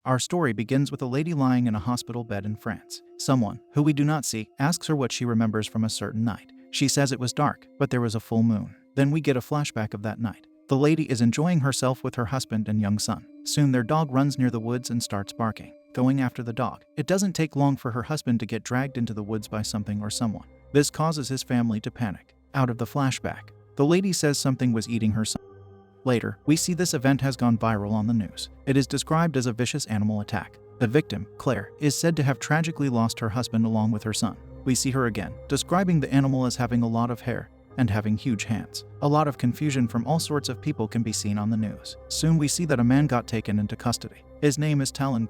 Our story begins with a lady lying in a hospital bed in France. Someone, who we do not see, asks her what she remembers from a certain night. She says it was dark, but there was a full moon. Then we get a flashback of that night. The lady is enjoying herself with her husband and young son. Soon their dog runs near the woods and starts barking, going after the dog. It doesn't take long for her husband to get dragged into the woods by something or someone. This causes his family to panic. Out of the flashback, the lady says something was eating her son. Later, we see this event has gone viral on the news. It is described as a vicious animal attack. The victim, Claire, is said to have tragically lost her husband along with her son. We see her again, describing the animal as having a lot of hair and having huge hands. A lot of confusion from all sorts of people can be seen on the news. Soon we see that a man got taken into custody. His name is Talon.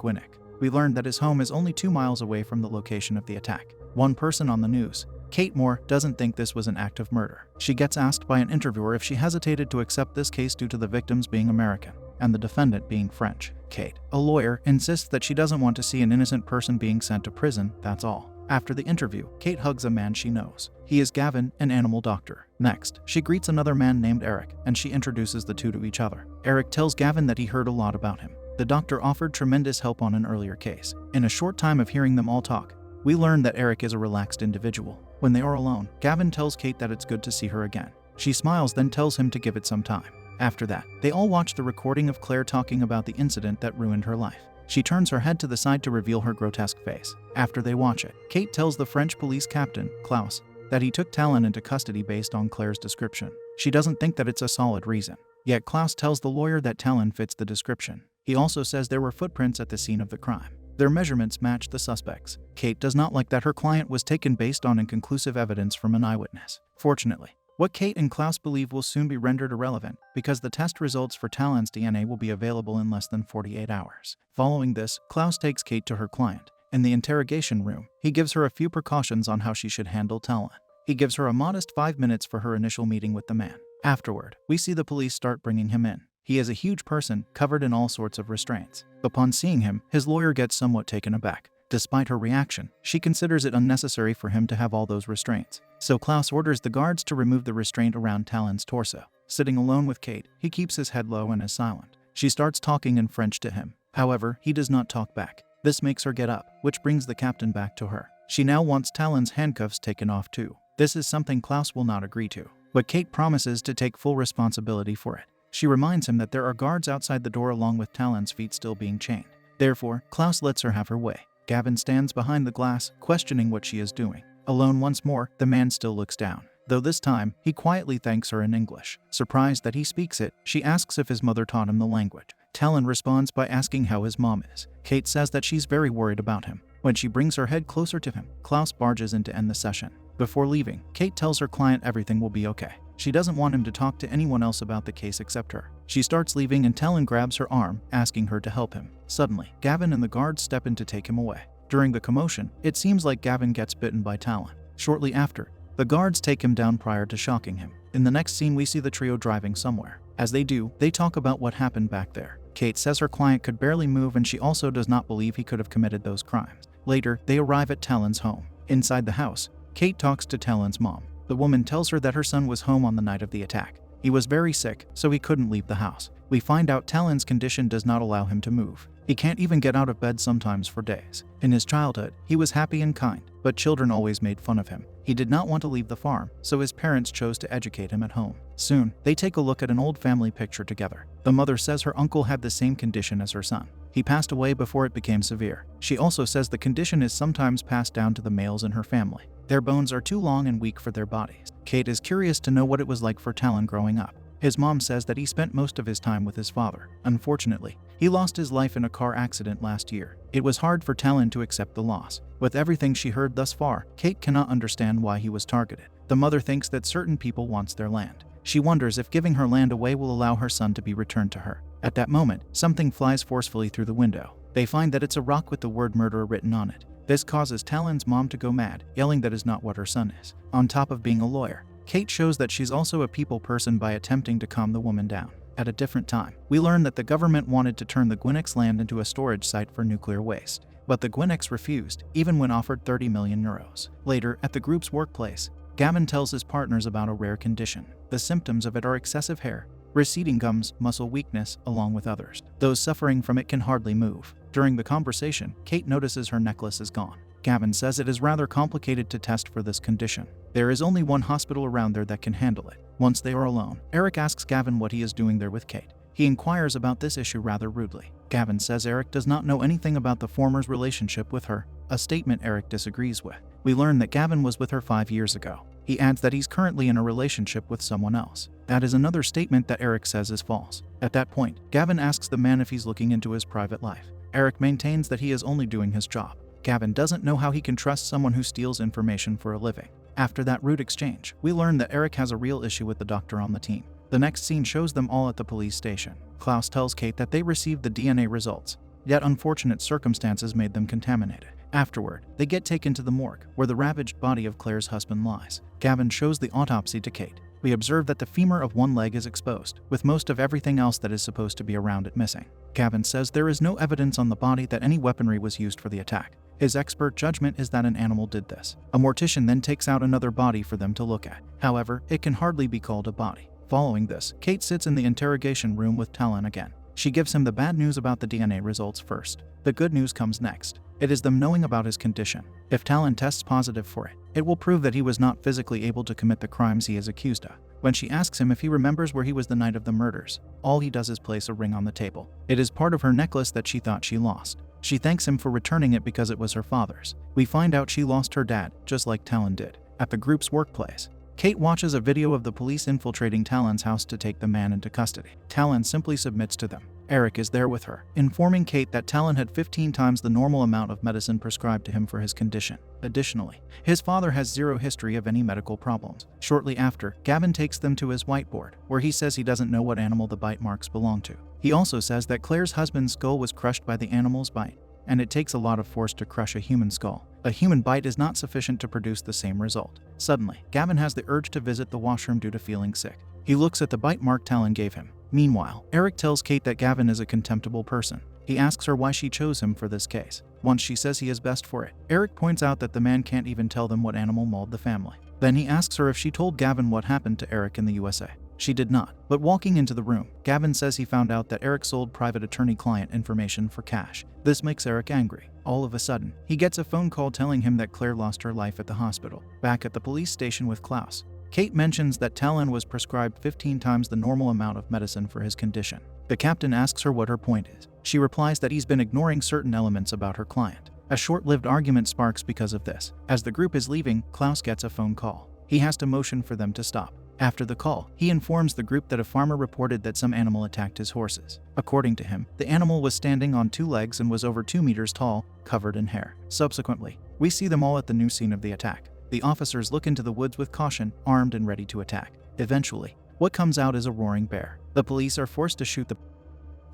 We learned that his home is only 2 miles away from the location of the attack. One person on the news, Kate Moore, doesn't think this was an act of murder. She gets asked by an interviewer if she hesitated to accept this case due to the victims being American and the defendant being French. Kate, a lawyer, insists that she doesn't want to see an innocent person being sent to prison, that's all. After the interview, Kate hugs a man she knows. He is Gavin, an animal doctor. Next, she greets another man named Eric, and she introduces the two to each other. Eric tells Gavin that he heard a lot about him. The doctor offered tremendous help on an earlier case. In a short time of hearing them all talk, we learn that Eric is a relaxed individual. When they are alone, Gavin tells Kate that it's good to see her again. She smiles, then tells him to give it some time. After that, they all watch the recording of Claire talking about the incident that ruined her life. She turns her head to the side to reveal her grotesque face. After they watch it, Kate tells the French police captain, Klaus, that he took Talon into custody based on Claire's description. She doesn't think that it's a solid reason. Yet Klaus tells the lawyer that Talon fits the description. He also says there were footprints at the scene of the crime. Their measurements match the suspects. Kate does not like that her client was taken based on inconclusive evidence from an eyewitness. Fortunately, what Kate and Klaus believe will soon be rendered irrelevant because the test results for Talon's DNA will be available in less than 48 hours. Following this, Klaus takes Kate to her client. In the interrogation room, he gives her a few precautions on how she should handle Talon. He gives her a modest 5 minutes for her initial meeting with the man. Afterward, we see the police start bringing him in. He is a huge person, covered in all sorts of restraints. Upon seeing him, his lawyer gets somewhat taken aback. Despite her reaction, she considers it unnecessary for him to have all those restraints. So Klaus orders the guards to remove the restraint around Talon's torso. Sitting alone with Kate, he keeps his head low and is silent. She starts talking in French to him. However, he does not talk back. This makes her get up, which brings the captain back to her. She now wants Talon's handcuffs taken off too. This is something Klaus will not agree to, but Kate promises to take full responsibility for it. She reminds him that there are guards outside the door along with Talon's feet still being chained. Therefore, Klaus lets her have her way. Gavin stands behind the glass, questioning what she is doing. Alone once more, the man still looks down. Though this time, he quietly thanks her in English. Surprised that he speaks it, she asks if his mother taught him the language. Talon responds by asking how his mom is. Kate says that she's very worried about him. When she brings her head closer to him, Klaus barges in to end the session. Before leaving, Kate tells her client everything will be okay. She doesn't want him to talk to anyone else about the case except her. She starts leaving and Talon grabs her arm, asking her to help him. Suddenly, Gavin and the guards step in to take him away. During the commotion, it seems like Gavin gets bitten by Talon. Shortly after, the guards take him down prior to shocking him. In the next scene, we see the trio driving somewhere. As they do, they talk about what happened back there. Kate says her client could barely move and she also does not believe he could have committed those crimes. Later, they arrive at Talon's home. Inside the house, Kate talks to Talon's mom. The woman tells her that her son was home on the night of the attack. He was very sick, so he couldn't leave the house. We find out Talon's condition does not allow him to move. He can't even get out of bed sometimes for days. In his childhood, he was happy and kind, but children always made fun of him. He did not want to leave the farm, so his parents chose to educate him at home. Soon, they take a look at an old family picture together. The mother says her uncle had the same condition as her son. He passed away before it became severe. She also says the condition is sometimes passed down to the males in her family. Their bones are too long and weak for their bodies. Kate is curious to know what it was like for Talon growing up. His mom says that he spent most of his time with his father. Unfortunately, he lost his life in a car accident last year. It was hard for Talon to accept the loss. With everything she heard thus far, Kate cannot understand why he was targeted. The mother thinks that certain people wants their land. She wonders if giving her land away will allow her son to be returned to her. At that moment, something flies forcefully through the window. They find that it's a rock with the word murderer written on it. This causes Talon's mom to go mad, yelling that is not what her son is. On top of being a lawyer, Kate shows that she's also a people person by attempting to calm the woman down. At a different time, we learn that the government wanted to turn the Gwinnix land into a storage site for nuclear waste, but the Gwinnix refused, even when offered 30 million euros. Later, at the group's workplace, Gavin tells his partners about a rare condition. The symptoms of it are excessive hair, receding gums, muscle weakness, along with others. Those suffering from it can hardly move. During the conversation, Kate notices her necklace is gone. Gavin says it is rather complicated to test for this condition. There is only one hospital around there that can handle it. Once they are alone, Eric asks Gavin what he is doing there with Kate. He inquires about this issue rather rudely. Gavin says Eric does not know anything about the former's relationship with her, a statement Eric disagrees with. We learn that Gavin was with her 5 years ago. He adds that he's currently in a relationship with someone else. That is another statement that Eric says is false. At that point, Gavin asks the man if he's looking into his private life. Eric maintains that he is only doing his job. Gavin doesn't know how he can trust someone who steals information for a living. After that rude exchange, we learn that Eric has a real issue with the doctor on the team. The next scene shows them all at the police station. Klaus tells Kate that they received the DNA results, yet unfortunate circumstances made them contaminated. Afterward, they get taken to the morgue, where the ravaged body of Claire's husband lies. Gavin shows the autopsy to Kate. We observe that the femur of one leg is exposed, with most of everything else that is supposed to be around it missing. Gavin says there is no evidence on the body that any weaponry was used for the attack. His expert judgment is that an animal did this. A mortician then takes out another body for them to look at. However, it can hardly be called a body. Following this, Kate sits in the interrogation room with Talon again. She gives him the bad news about the DNA results first. The good news comes next. It is them knowing about his condition. If Talon tests positive for it, it will prove that he was not physically able to commit the crimes he is accused of. When she asks him if he remembers where he was the night of the murders, all he does is place a ring on the table. It is part of her necklace that she thought she lost. She thanks him for returning it because it was her father's. We find out she lost her dad, just like Talon did, at the group's workplace. Kate watches a video of the police infiltrating Talon's house to take the man into custody. Talon simply submits to them. Eric is there with her, informing Kate that Talon had 15 times the normal amount of medicine prescribed to him for his condition. Additionally, his father has zero history of any medical problems. Shortly after, Gavin takes them to his whiteboard, where he says he doesn't know what animal the bite marks belong to. He also says that Claire's husband's skull was crushed by the animal's bite, and it takes a lot of force to crush a human skull. A human bite is not sufficient to produce the same result. Suddenly, Gavin has the urge to visit the washroom due to feeling sick. He looks at the bite mark Talon gave him. Meanwhile, Eric tells Kate that Gavin is a contemptible person. He asks her why she chose him for this case. Once she says he is best for it, Eric points out that the man can't even tell them what animal mauled the family. Then he asks her if she told Gavin what happened to Eric in the USA. She did not, but walking into the room, Gavin says he found out that Eric sold private attorney-client information for cash. This makes Eric angry. All of a sudden, he gets a phone call telling him that Claire lost her life at the hospital. Back at the police station with Klaus, Kate mentions that Talon was prescribed 15 times the normal amount of medicine for his condition. The captain asks her what her point is. She replies that he's been ignoring certain elements about her client. A short-lived argument sparks because of this. As the group is leaving, Klaus gets a phone call. He has to motion for them to stop. After the call, he informs the group that a farmer reported that some animal attacked his horses. According to him, the animal was standing on 2 legs and was over 2 meters tall, covered in hair. Subsequently, we see them all at the new scene of the attack. The officers look into the woods with caution, armed and ready to attack. Eventually, what comes out is a roaring bear. The police are forced to shoot the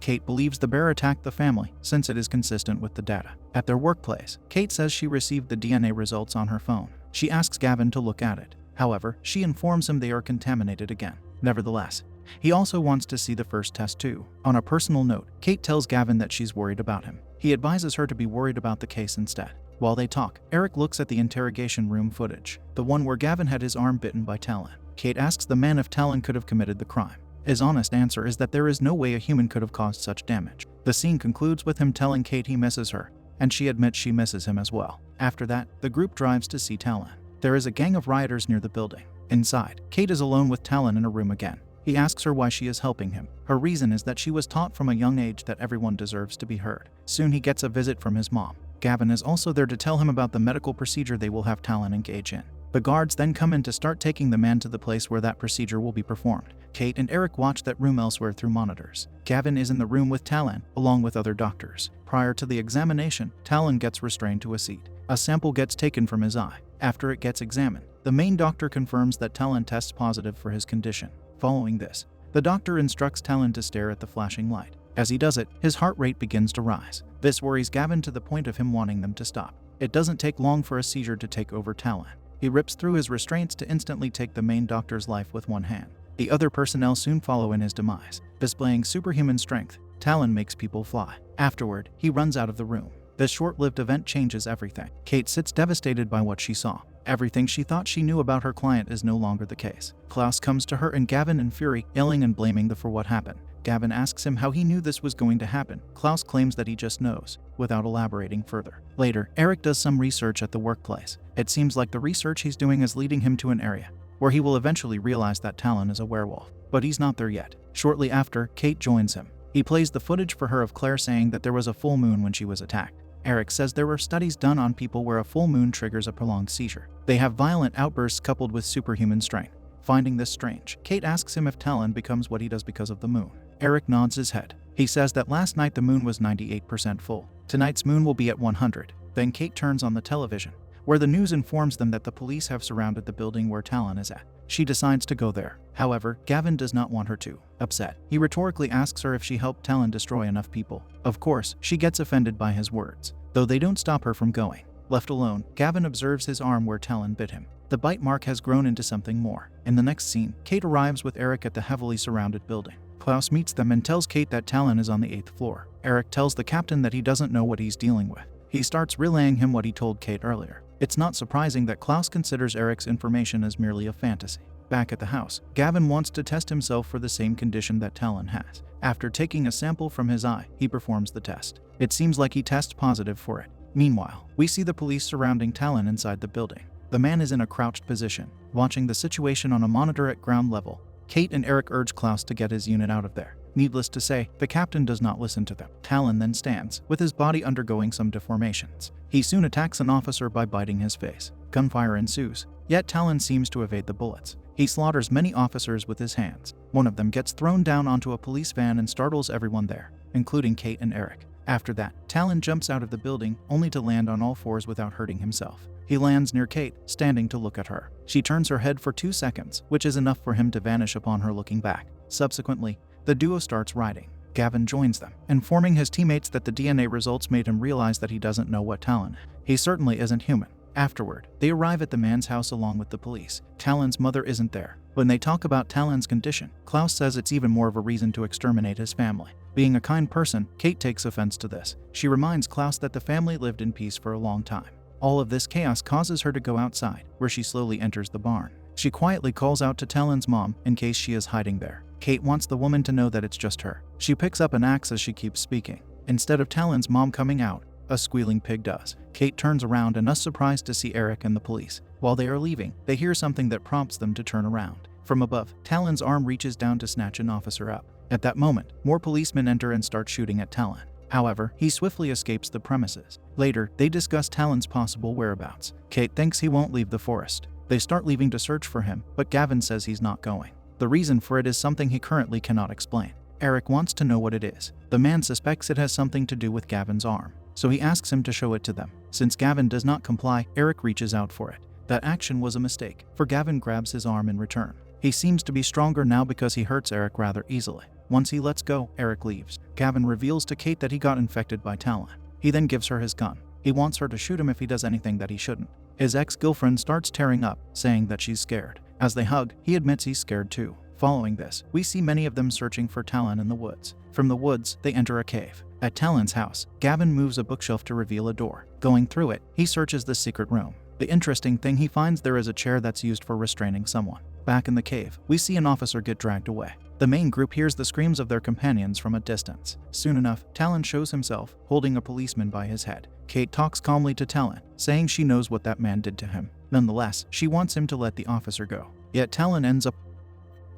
Kate believes the bear attacked the family, since it is consistent with the data. At their workplace, Kate says she received the DNA results on her phone. She asks Gavin to look at it. However, she informs him they are contaminated again. Nevertheless, he also wants to see the first test too. On a personal note, Kate tells Gavin that she's worried about him. He advises her to be worried about the case instead. While they talk, Eric looks at the interrogation room footage, the one where Gavin had his arm bitten by Talon. Kate asks the man if Talon could have committed the crime. His honest answer is that there is no way a human could have caused such damage. The scene concludes with him telling Kate he misses her, and she admits she misses him as well. After that, the group drives to see Talon. There is a gang of rioters near the building. Inside, Kate is alone with Talon in a room again. He asks her why she is helping him. Her reason is that she was taught from a young age that everyone deserves to be heard. Soon he gets a visit from his mom. Gavin is also there to tell him about the medical procedure they will have Talon engage in. The guards then come in to start taking the man to the place where that procedure will be performed. Kate and Eric watch that room elsewhere through monitors. Gavin is in the room with Talon, along with other doctors. Prior to the examination, Talon gets restrained to a seat. A sample gets taken from his eye. After it gets examined, the main doctor confirms that Talon tests positive for his condition. Following this, the doctor instructs Talon to stare at the flashing light. As he does it, his heart rate begins to rise. This worries Gavin to the point of him wanting them to stop. It doesn't take long for a seizure to take over Talon. He rips through his restraints to instantly take the main doctor's life with one hand. The other personnel soon follow in his demise. Displaying superhuman strength, Talon makes people fly. Afterward, he runs out of the room. This short-lived event changes everything. Kate sits devastated by what she saw. Everything she thought she knew about her client is no longer the case. Klaus comes to her and Gavin in fury, yelling and blaming them for what happened. Gavin asks him how he knew this was going to happen. Klaus claims that he just knows. without elaborating further. Later, Eric does some research at the workplace. It seems like the research he's doing is leading him to an area where he will eventually realize that Talon is a werewolf. But he's not there yet. Shortly after, Kate joins him. He plays the footage for her of Claire saying that there was a full moon when she was attacked. Eric says there were studies done on people where a full moon triggers a prolonged seizure. They have violent outbursts coupled with superhuman strength. Finding this strange, Kate asks him if Talon becomes what he does because of the moon. Eric nods his head. He says that last night the moon was 98% full. Tonight's moon will be at 100. Then Kate turns on the television, where the news informs them that the police have surrounded the building where Talon is at. She decides to go there. However, Gavin does not want her to. Upset, he rhetorically asks her if she helped Talon destroy enough people. Of course, she gets offended by his words, though they don't stop her from going. Left alone, Gavin observes his arm where Talon bit him. The bite mark has grown into something more. In the next scene, Kate arrives with Eric at the heavily surrounded building. Klaus meets them and tells Kate that Talon is on the 8th floor. Eric tells the captain that he doesn't know what he's dealing with. He starts relaying him what he told Kate earlier. It's not surprising that Klaus considers Eric's information as merely a fantasy. Back at the house, Gavin wants to test himself for the same condition that Talon has. After taking a sample from his eye, he performs the test. It seems like he tests positive for it. Meanwhile, we see the police surrounding Talon inside the building. The man is in a crouched position, watching the situation on a monitor at ground level. Kate and Eric urge Klaus to get his unit out of there. Needless to say, the captain does not listen to them. Talon then stands, with his body undergoing some deformations. He soon attacks an officer by biting his face. Gunfire ensues, yet Talon seems to evade the bullets. He slaughters many officers with his hands. One of them gets thrown down onto a police van and startles everyone there, including Kate and Eric. After that, Talon jumps out of the building, only to land on all fours without hurting himself. He lands near Kate, standing to look at her. She turns her head for 2 seconds, which is enough for him to vanish upon her looking back. Subsequently, the duo starts riding. Gavin joins them, informing his teammates that the DNA results made him realize that he doesn't know what Talon is. He certainly isn't human. Afterward, they arrive at the man's house along with the police. Talon's mother isn't there. When they talk about Talon's condition, Klaus says it's even more of a reason to exterminate his family. Being a kind person, Kate takes offense to this. She reminds Klaus that the family lived in peace for a long time. All of this chaos causes her to go outside, where she slowly enters the barn. She quietly calls out to Talon's mom in case she is hiding there. Kate wants the woman to know that it's just her. She picks up an axe as she keeps speaking. Instead of Talon's mom coming out, a squealing pig does. Kate turns around and is surprised to see Eric and the police. While they are leaving, they hear something that prompts them to turn around. From above, Talon's arm reaches down to snatch an officer up. At that moment, more policemen enter and start shooting at Talon. However, he swiftly escapes the premises. Later, they discuss Talon's possible whereabouts. Kate thinks he won't leave the forest. They start leaving to search for him, but Gavin says he's not going. The reason for it is something he currently cannot explain. Eric wants to know what it is. The man suspects it has something to do with Gavin's arm, so he asks him to show it to them. Since Gavin does not comply, Eric reaches out for it. That action was a mistake, for Gavin grabs his arm in return. He seems to be stronger now because he hurts Eric rather easily. Once he lets go, Eric leaves. Gavin reveals to Kate that he got infected by Talon. He then gives her his gun. He wants her to shoot him if he does anything that he shouldn't. His ex-girlfriend starts tearing up, saying that she's scared. As they hug, he admits he's scared too. Following this, we see many of them searching for Talon in the woods. From the woods, they enter a cave. At Talon's house, Gavin moves a bookshelf to reveal a door. Going through it, he searches the secret room. The interesting thing he finds there is a chair that's used for restraining someone. Back in the cave, we see an officer get dragged away. The main group hears the screams of their companions from a distance. Soon enough, Talon shows himself, holding a policeman by his head. Kate talks calmly to Talon, saying she knows what that man did to him. Nonetheless, she wants him to let the officer go. Yet Talon ends up.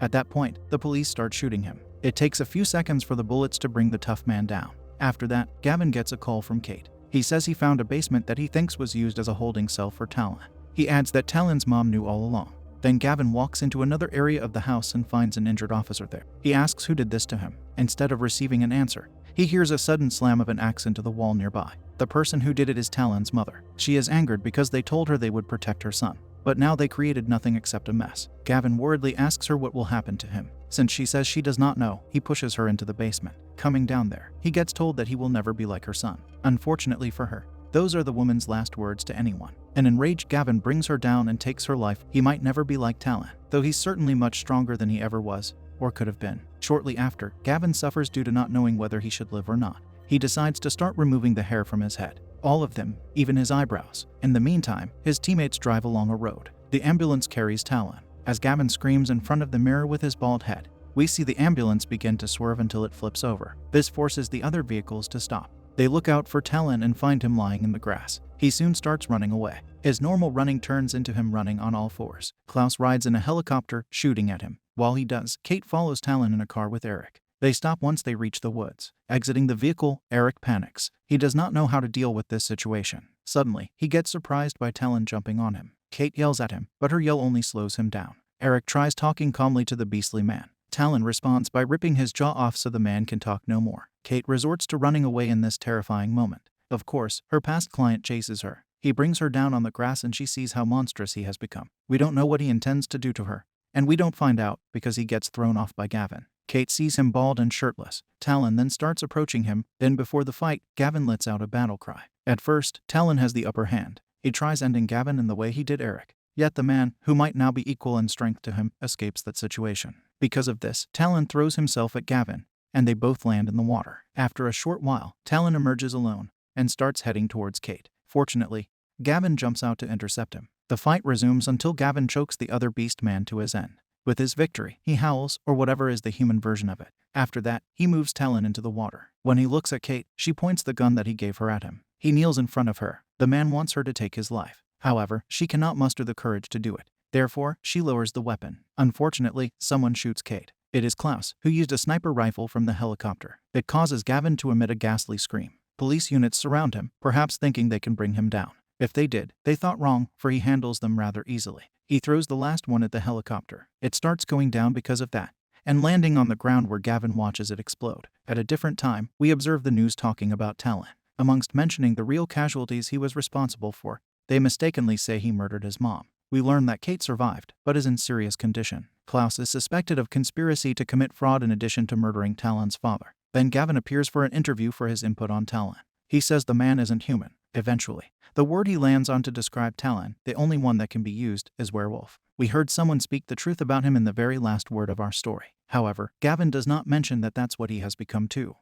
At that point, the police start shooting him. It takes a few seconds for the bullets to bring the tough man down. After that, Gavin gets a call from Kate. He says he found a basement that he thinks was used as a holding cell for Talon. He adds that Talon's mom knew all along. Then Gavin walks into another area of the house and finds an injured officer there. He asks who did this to him. Instead of receiving an answer, he hears a sudden slam of an axe into the wall nearby. The person who did it is Talon's mother. She is angered because they told her they would protect her son, but now they created nothing except a mess. Gavin worriedly asks her what will happen to him. Since she says she does not know, he pushes her into the basement. Coming down there, he gets told that he will never be like her son. Unfortunately for her, those are the woman's last words to anyone. An enraged Gavin brings her down and takes her life. He might never be like Talon, though he's certainly much stronger than he ever was, or could have been. Shortly after, Gavin suffers due to not knowing whether he should live or not. He decides to start removing the hair from his head. All of them, even his eyebrows. In the meantime, his teammates drive along a road. The ambulance carries Talon. As Gavin screams in front of the mirror with his bald head, we see the ambulance begin to swerve until it flips over. This forces the other vehicles to stop. They look out for Talon and find him lying in the grass. He soon starts running away. His normal running turns into him running on all fours. Klaus rides in a helicopter, shooting at him. While he does, Kate follows Talon in a car with Eric. They stop once they reach the woods. Exiting the vehicle, Eric panics. He does not know how to deal with this situation. Suddenly, he gets surprised by Talon jumping on him. Kate yells at him, but her yell only slows him down. Eric tries talking calmly to the beastly man. Talon responds by ripping his jaw off so the man can talk no more. Kate resorts to running away in this terrifying moment. Of course, her past client chases her. He brings her down on the grass and she sees how monstrous he has become. We don't know what he intends to do to her. And we don't find out because he gets thrown off by Gavin. Kate sees him bald and shirtless. Talon then starts approaching him. Then before the fight, Gavin lets out a battle cry. At first, Talon has the upper hand. He tries ending Gavin in the way he did Eric. Yet the man, who might now be equal in strength to him, escapes that situation. Because of this, Talon throws himself at Gavin, and they both land in the water. After a short while, Talon emerges alone and starts heading towards Kate. Fortunately, Gavin jumps out to intercept him. The fight resumes until Gavin chokes the other beast man to his end. With his victory, he howls, or whatever is the human version of it. After that, he moves Talon into the water. When he looks at Kate, she points the gun that he gave her at him. He kneels in front of her. The man wants her to take his life. However, she cannot muster the courage to do it. Therefore, she lowers the weapon. Unfortunately, someone shoots Kate. It is Klaus, who used a sniper rifle from the helicopter. It causes Gavin to emit a ghastly scream. Police units surround him, perhaps thinking they can bring him down. If they did, they thought wrong, for he handles them rather easily. He throws the last one at the helicopter. It starts going down because of that, and landing on the ground where Gavin watches it explode. At a different time, we observe the news talking about Talon. Amongst mentioning the real casualties he was responsible for, they mistakenly say he murdered his mom. We learn that Kate survived, but is in serious condition. Klaus is suspected of conspiracy to commit fraud in addition to murdering Talon's father. Then Gavin appears for an interview for his input on Talon. He says the man isn't human. Eventually, the word he lands on to describe Talon, the only one that can be used, is werewolf. We heard someone speak the truth about him in the very last word of our story. However, Gavin does not mention that that's what he has become too.